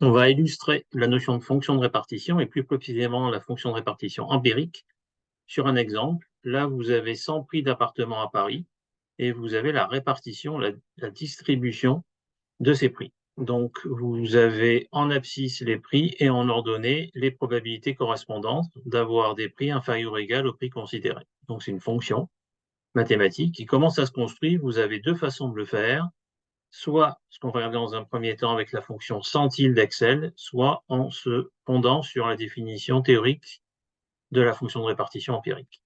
On va illustrer la notion de fonction de répartition et plus précisément la fonction de répartition empirique sur un exemple. Là, vous avez 100 prix d'appartements à Paris et vous avez la répartition, la distribution de ces prix. Donc, vous avez en abscisse les prix et en ordonnée les probabilités correspondantes d'avoir des prix inférieurs ou égaux au prix considéré. Donc, c'est une fonction mathématique qui commence à se construire. Vous avez deux façons de le faire. Soit ce qu'on va regarder dans un premier temps avec la fonction centile d'Excel, soit en se fondant sur la définition théorique de la fonction de répartition empirique.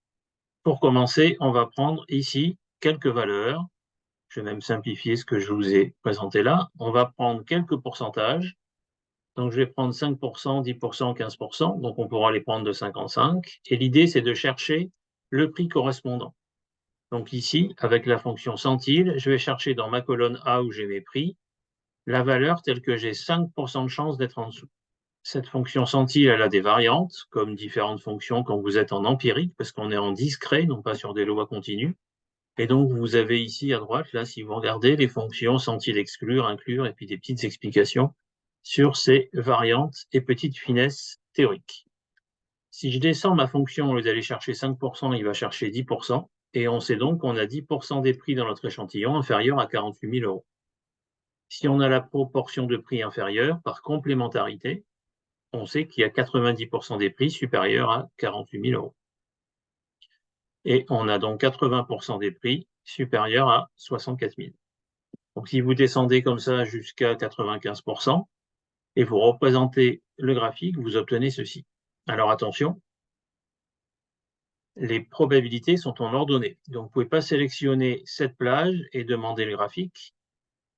Pour commencer, on va prendre ici quelques valeurs. Je vais même simplifier ce que je vous ai présenté là. On va prendre quelques pourcentages. Donc, je vais prendre 5%, 10%, 15%. Donc, on pourra les prendre de 55. Et l'idée, c'est de chercher le prix correspondant. Donc ici, avec la fonction centile, je vais chercher dans ma colonne A où j'ai mes prix, la valeur telle que j'ai 5% de chance d'être en dessous. Cette fonction centile, elle a des variantes, comme différentes fonctions quand vous êtes en empirique, parce qu'on est en discret, non pas sur des lois continues. Et donc, vous avez ici à droite, là, si vous regardez, les fonctions centile exclure, inclure, et puis des petites explications sur ces variantes et petites finesses théoriques. Si je descends ma fonction, au lieu d'aller chercher 5%, il va chercher 10%, et on sait donc qu'on a 10% des prix dans notre échantillon inférieurs à 48 000 euros. Si on a la proportion de prix inférieure, par complémentarité, on sait qu'il y a 90% des prix supérieurs à 48 000 euros. Et on a donc 80% des prix supérieurs à 64 000. Donc si vous descendez comme ça jusqu'à 95% et vous représentez le graphique, vous obtenez ceci. Alors attention, les probabilités sont en ordonnée. Donc vous ne pouvez pas sélectionner cette plage et demander le graphique.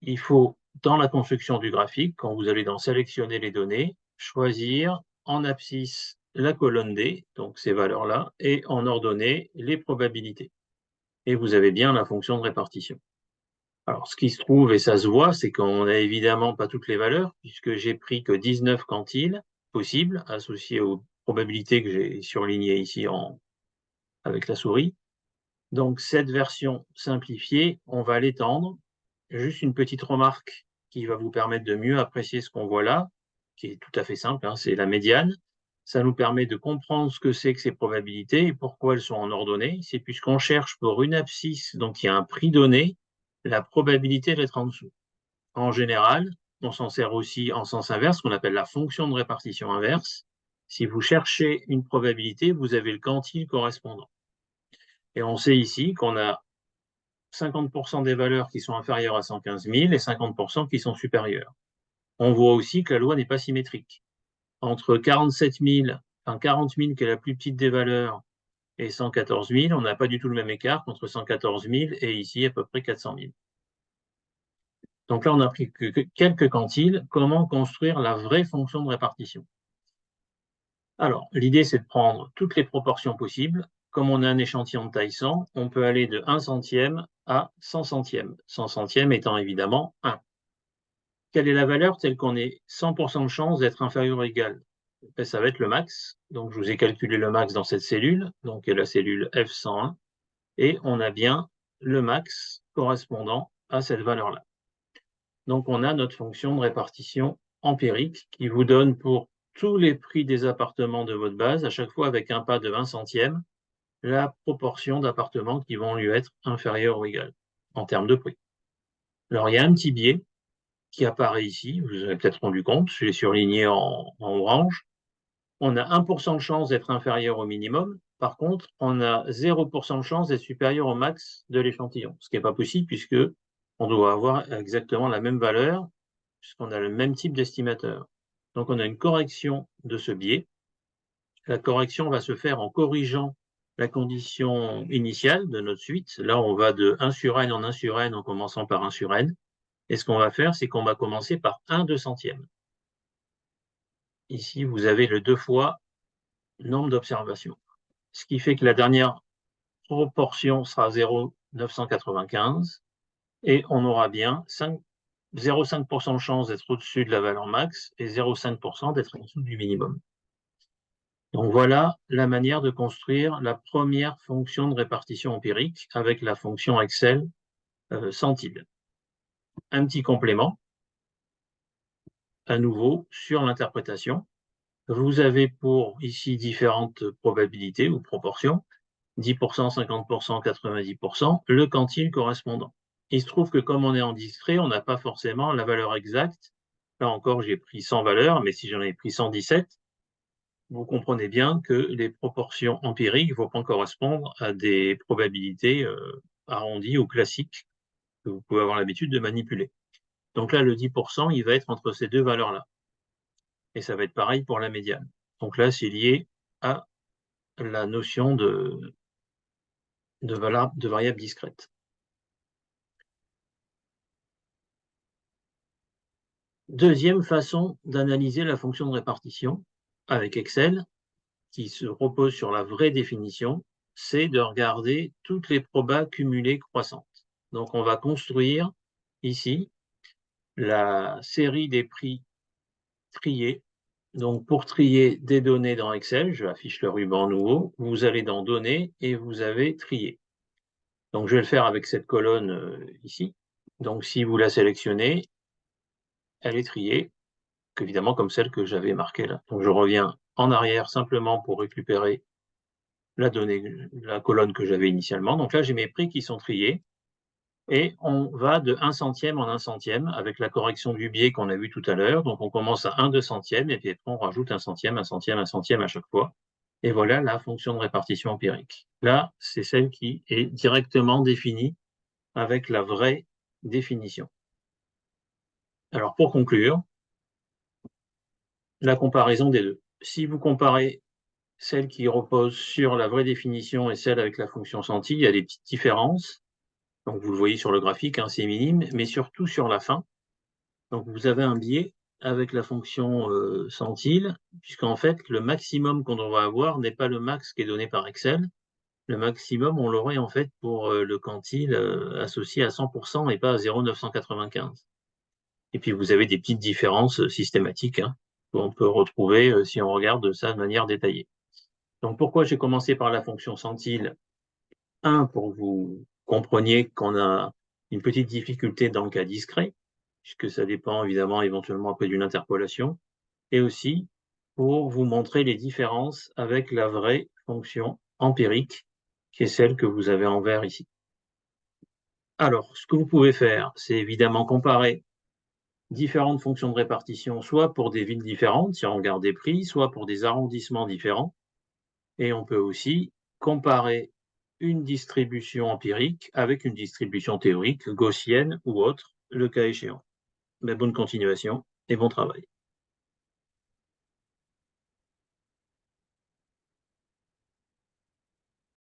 Il faut, dans la construction du graphique, quand vous allez dans sélectionner les données, choisir en abscisse la colonne D, donc ces valeurs-là, et en ordonnée les probabilités. Et vous avez bien la fonction de répartition. Alors, ce qui se trouve, et ça se voit, c'est qu'on n'a évidemment pas toutes les valeurs, puisque j'ai pris que 19 quantiles possibles, associés aux probabilités que j'ai surlignées ici avec la souris. Donc, cette version simplifiée, on va l'étendre. Juste une petite remarque qui va vous permettre de mieux apprécier ce qu'on voit là, qui est tout à fait simple, hein, c'est la médiane. Ça nous permet de comprendre ce que c'est que ces probabilités et pourquoi elles sont en ordonnée. C'est puisqu'on cherche pour une abscisse, donc il y a un prix donné, la probabilité d'être en dessous. En général, on s'en sert aussi en sens inverse, qu'on appelle la fonction de répartition inverse. Si vous cherchez une probabilité, vous avez le quantile correspondant. Et on sait ici qu'on a 50% des valeurs qui sont inférieures à 115 000 et 50% qui sont supérieures. On voit aussi que la loi n'est pas symétrique. Entre 47 000, enfin 40 000 qui est la plus petite des valeurs et 114 000, on n'a pas du tout le même écart qu'entre 114 000 et ici à peu près 400 000. Donc là, on a pris que quelques quantiles. Comment construire la vraie fonction de répartition? Alors, l'idée, c'est de prendre toutes les proportions possibles. Comme on a un échantillon de taille 100, on peut aller de 1 centième à 100 centièmes. 100 centièmes étant évidemment 1. Quelle est la valeur telle qu'on ait 100% de chance d'être inférieur ou égal? Ça va être le max. Donc, je vous ai calculé le max dans cette cellule, donc la cellule F101, et on a bien le max correspondant à cette valeur-là. Donc, on a notre fonction de répartition empirique qui vous donne pour tous les prix des appartements de votre base, à chaque fois avec un pas de 20 centièmes, la proportion d'appartements qui vont lui être inférieurs ou égales en termes de prix. Alors, il y a un petit biais qui apparaît ici, vous vous avez peut-être rendu compte, je l'ai surligné en orange. On a 1% de chance d'être inférieur au minimum. Par contre, on a 0% de chance d'être supérieur au max de l'échantillon, ce qui n'est pas possible puisque on doit avoir exactement la même valeur puisqu'on a le même type d'estimateur. Donc, on a une correction de ce biais. La correction va se faire en corrigeant la condition initiale de notre suite. Là, on va de 1 sur n en 1 sur n en commençant par 1 sur n. Et ce qu'on va faire, c'est qu'on va commencer par 1 200e. Ici, vous avez le 2 fois nombre d'observations. Ce qui fait que la dernière proportion sera 0,995 et on aura bien 0,5% de chance d'être au-dessus de la valeur max et 0,5% d'être en dessous du minimum. Donc voilà la manière de construire la première fonction de répartition empirique avec la fonction Excel centile. Un petit complément. à nouveau sur l'interprétation. Vous avez pour ici différentes probabilités ou proportions, 10%, 50%, 90%, le quantile correspondant. Il se trouve que comme on est en discret, on n'a pas forcément la valeur exacte. Là encore, j'ai pris 100 valeurs, mais si j'en ai pris 117, vous comprenez bien que les proportions empiriques ne vont pas correspondre à des probabilités arrondies ou classiques que vous pouvez avoir l'habitude de manipuler. Donc là, le 10%, il va être entre ces deux valeurs-là. Et ça va être pareil pour la médiane. Donc là, c'est lié à la notion de variable discrète. Deuxième façon d'analyser la fonction de répartition avec Excel, qui se repose sur la vraie définition, c'est de regarder toutes les probas cumulées croissantes. Donc on va construire ici la série des prix triés. Donc pour trier des données dans Excel, je affiche le ruban nouveau, vous allez dans Données et vous avez trier. Donc je vais le faire avec cette colonne ici. Donc si vous la sélectionnez, elle est triée, évidemment comme celle que j'avais marquée là. Donc je reviens en arrière simplement pour récupérer la donnée, la colonne que j'avais initialement. Donc là, j'ai mes prix qui sont triés. Et on va de 1 centième en 1 centième avec la correction du biais qu'on a vu tout à l'heure. Donc on commence à 1/2 centième et puis après on rajoute 1 centième, 1 centième, 1 centième à chaque fois. Et voilà la fonction de répartition empirique. Là, c'est celle qui est directement définie avec la vraie définition. Alors pour conclure, la comparaison des deux. Si vous comparez celle qui repose sur la vraie définition et celle avec la fonction centile, il y a des petites différences. Donc vous le voyez sur le graphique, hein, c'est minime, mais surtout sur la fin. Donc vous avez un biais avec la fonction centile, puisqu'en fait, le maximum qu'on devrait avoir n'est pas le max qui est donné par Excel. Le maximum, on l'aurait en fait pour le quantile associé à 100% et pas à 0,995. Et puis vous avez des petites différences systématiques hein, qu'on peut retrouver si on regarde ça de manière détaillée. Donc pourquoi j'ai commencé par la fonction centile? Pour que vous compreniez qu'on a une petite difficulté dans le cas discret, puisque ça dépend évidemment éventuellement après d'une interpolation, et aussi pour vous montrer les différences avec la vraie fonction empirique, qui est celle que vous avez en vert ici. Alors, ce que vous pouvez faire, c'est évidemment comparer différentes fonctions de répartition, soit pour des villes différentes, si on regarde des prix, soit pour des arrondissements différents. Et on peut aussi comparer une distribution empirique avec une distribution théorique, gaussienne ou autre, le cas échéant. Mais bonne continuation et bon travail.